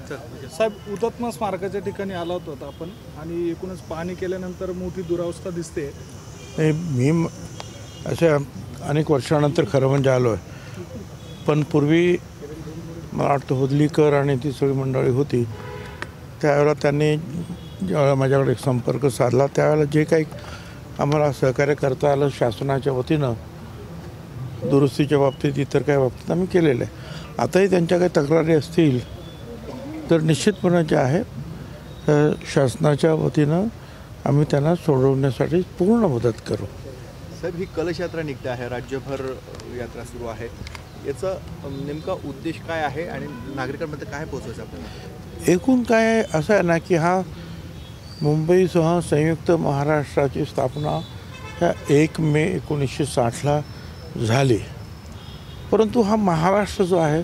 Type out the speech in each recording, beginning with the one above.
साहेब, हुतात्मा स्मारकाच्या ठिकाणी आला होता आपण आणि एकूणच पाहणी केल्यानंतर मोठी दुरावस्था दिसते. मी अशा अनेक वर्षानंतर खरं म्हणजे आलो आहे, पण पूर्वी मला वाटतं हुदलीकर आणि ती सगळी मंडळी होती त्यावेळेला त्यांनी ज्यावेळेला माझ्याकडे एक संपर्क साधला त्यावेळेला जे काही आम्हाला सहकार्य करता आलं शासनाच्या वतीनं दुरुस्तीच्या बाबतीत इतर काही बाबतीत आम्ही केलेलं आहे. आताही त्यांच्या काही तक्रारी असतील तर निश्चितपणे जे आहे शासनाच्या वतीनं आम्ही त्यांना सोडवण्यासाठी पूर्ण मदत करू. साहेब, ही कलश यात्रा निघते आहे, राज्यभर यात्रा सुरू आहे, याचा नेमका उद्देश काय आहे आणि नागरिकांमध्ये काय पोहोचवायचं आपल्याला? एकूण काय असं आहे ना की हा मुंबईसह संयुक्त महाराष्ट्राची स्थापना ह्या 1 मे 1960ला झाली, परंतु हा महाराष्ट्र जो आहे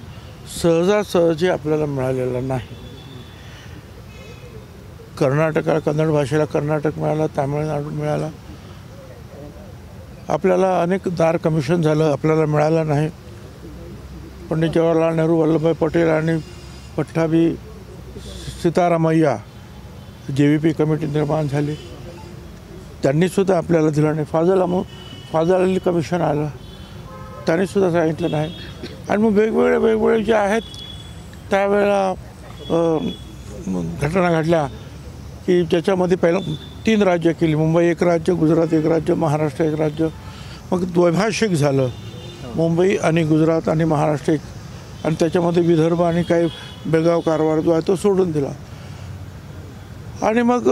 सहजासहजी आपल्याला मिळालेला नाही. कर्नाटकाला कन्नड भाषेला कर्नाटक मिळाला, तामिळनाडू मिळाला, आपल्याला अनेक दार कमिशन झालं, आपल्याला मिळालं नाही. पंडित जवाहरलाल नेहरू, वल्लभभाई पटेल आणि पट्टाभी सीतारामय्या JVP कमिटी निर्माण झाली, त्यांनीसुद्धा आपल्याला दिलं नाही. फाजल अली कमिशन आलं, त्यांनीसुद्धा सांगितलं नाही. आणि मग वेगवेगळे जे आहेत त्यावेळेला घटना घडल्या की ज्याच्यामध्ये पहिलं 3 राज्य केली, मुंबई 1 राज्य, गुजरात 1 राज्य, महाराष्ट्र 1 राज्य. मग द्वैभाषिक झालं, मुंबई आणि गुजरात आणि महाराष्ट्र एक, आणि त्याच्यामध्ये विदर्भ आणि काही बेळगाव कारवार जो आहे तो सोडून दिला. आणि मग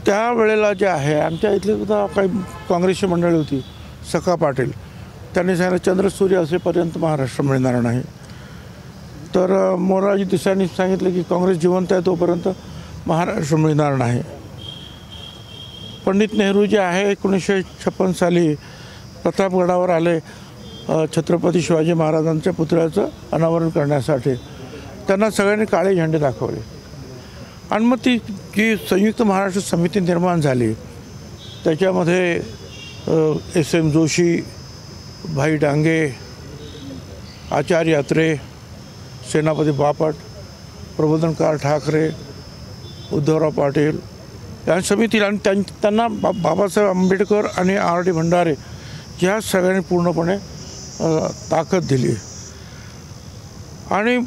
त्यावेळेला जे आहे आमच्या इथली सुद्धा काही काँग्रेसची मंडळी होती, सखा पाटील, त्यांनी सांगितलं चंद्रसूर्य असेपर्यंत महाराष्ट्र मिळणार नाही. तर मोरारजी देसाईंनी सांगितलं की काँग्रेस जिवंत आहे तोपर्यंत महाराष्ट्र मिळणार नाही. पंडित नेहरू जे आहे 1956 साली प्रतापगडावर आले छत्रपती शिवाजी महाराजांच्या पुतळ्याचं अनावरण करण्यासाठी. त्यांना सगळ्यांनी काळे झेंडे दाखवले आणि मग ती जी संयुक्त महाराष्ट्र समिती निर्माण झाली त्याच्यामध्ये SM जोशी, भाई डांगे, आचार्य अत्रे, सेनापती बापट, प्रबोधनकार ठाकरे, उद्धवराव पाटील या समितीला आणि त्यांना बाबासाहेब आंबेडकर आणि RD भंडारे ह्या सगळ्यांनी पूर्णपणे ताकद दिली. आणि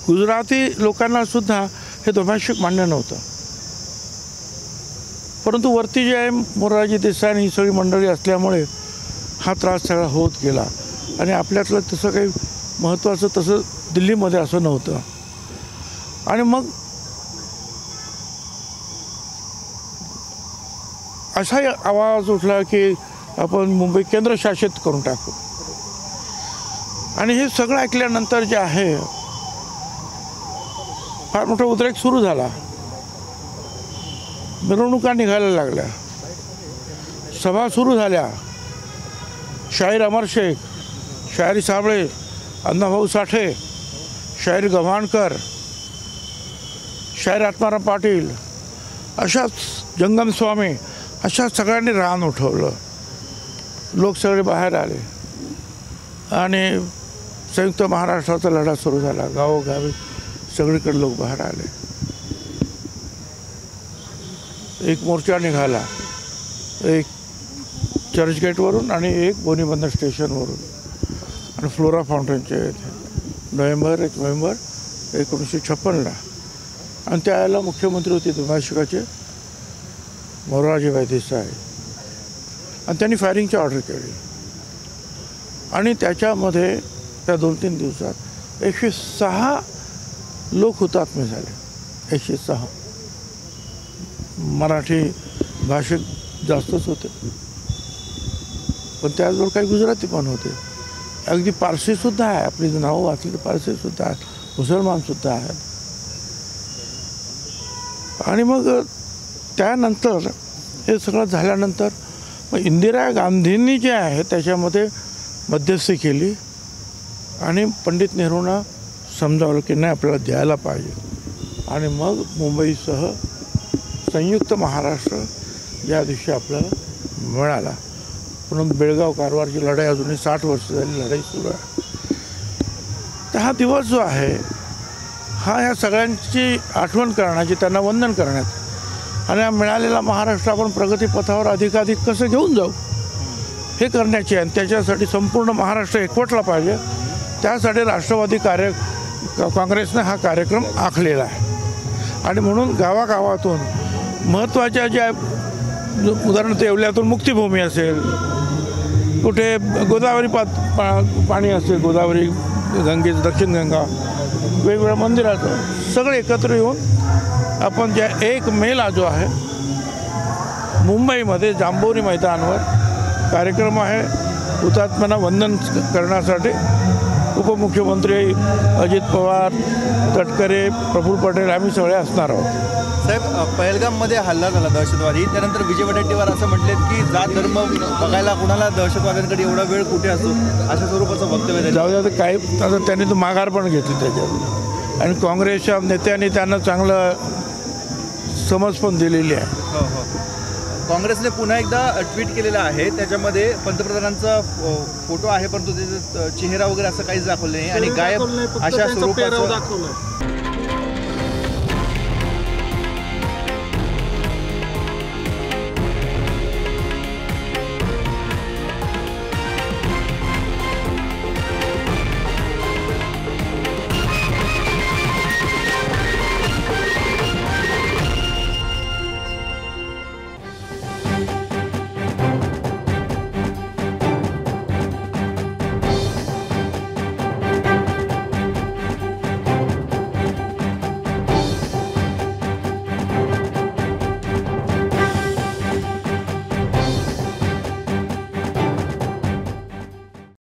गुजराती लोकांनासुद्धा हे द्वैभाषिक मान्य नव्हतं, परंतु वरती जे आहे मोरारजी देसाई आणि ही सगळी मंडळी असल्यामुळे हा त्रास सगळा होत गेला. आणि आपल्यातलं तसं काही महत्त्वाचं तसं दिल्लीमध्ये असं नव्हतं. आणि मग असाही आवाज उठला की आपण मुंबई केंद्रशासित करून टाकू. आणि हे सगळं ऐकल्यानंतर जे आहे फार मोठा उद्रेक सुरू झाला. मिरवणुका निघायला लागल्या, सभा सुरू झाल्या. शाहीर अमर शेख, शाहिरी साबळे, अण्णाभाऊ साठे, शाहीर गव्हाणकर, शाहीर आत्माराम पाटील, अशाच जंगम स्वामी, अशा सगळ्यांनी रान उठवलं. लोक सगळे बाहेर आले आणि संयुक्त महाराष्ट्राचा लढा सुरू झाला. गावोगावी सगळीकडे लोक बाहेर आले. एक मोर्चा निघाला, एक चर्चगेटवरून आणि एक बोनीबंदर स्टेशनवरून आणि फ्लोरा फाउंटनच्या इथे 1 नोव्हेंबर 1956ला. आणि त्यावेळेला मुख्यमंत्री होते द्वैभाषिकाचे मोरारजीभाई देसाई, आणि त्यांनी फायरिंगची ऑर्डर केली. आणि त्याच्यामध्ये त्या 2-3 दिवसात 106 लोक हुतात्मे झाले. 106 मराठी भाषिक जास्तच होते, पण त्याचबरोबर काही गुजराती पण होते, अगदी पारसीसुद्धा आहे. आपली नावं वाचली पारसीसुद्धा आहेत, मुसलमानसुद्धा आहेत. आणि मग त्यानंतर हे सगळं झाल्यानंतर मग इंदिरा गांधींनी जे आहे त्याच्यामध्ये मध्यस्थी केली आणि पंडित नेहरूंना समजावलं की नाही आपल्याला द्यायला पाहिजे. आणि मग मुंबईसह संयुक्त महाराष्ट्र या दिवशी आपल्याला मिळाला. पण बेळगाव कारवारची लढाई अजूनही 60 वर्ष झाली लढाई सुरू आहे. तर हा दिवस जो आहे ह्या सगळ्यांची आठवण करण्याची, त्यांना वंदन करण्यात आणि हा मिळालेला महाराष्ट्र आपण प्रगतीपथावर अधिकाधिक कसं घेऊन जाऊ हे करण्याची आहे. त्याच्यासाठी संपूर्ण महाराष्ट्र एकवटला पाहिजे. त्यासाठी राष्ट्रवादी काँग्रेसने हा कार्यक्रम आखलेला आहे आणि म्हणून गावागावातून महत्त्वाच्या ज्या उदाहरणार्थ येवल्यातून मुक्तिभूमी असेल, कुठे गोदावरी पाणी असेल, गोदावरी गंगेचं दक्षिण गंगा, वेगवेगळ्या मंदिराचं सगळे एकत्र येऊन आपण ज्या 1 मेला जो आहे मुंबईमध्ये जांभोरी मैदानावर कार्यक्रम आहे हुतात्म्यांना वंदन करण्यासाठी. उपमुख्यमंत्री अजित पवार, तटकरे, प्रफुल्ल पटेल आम्ही सगळे असणार आहोत. साहेब, पहलगाममध्ये हल्ला झाला दहशतवादी, त्यानंतर विजय वडेट्टीवार असं म्हटलेत की जात धर्म बघायला कुणाला दहशतवाद्यांकडे एवढा वेळ कुठे असतो, अशा स्वरूपाचं वक्तव्य दिलं. जाऊ द्या, काही आता त्यांनी तर माघार पण घेतली त्याच्यात आणि काँग्रेसच्या नेत्यांनी त्यांना चांगलं समज पण दिलेली आहे. हो हो. काँग्रेसने पुन्हा एकदा ट्विट केलेलं आहे, त्याच्यामध्ये पंतप्रधानांचा फोटो आहे परंतु त्याचा चेहरा वगैरे असं काहीच दाखवलं नाही आणि गायब अशा स्वरूपाचं दाखवलं.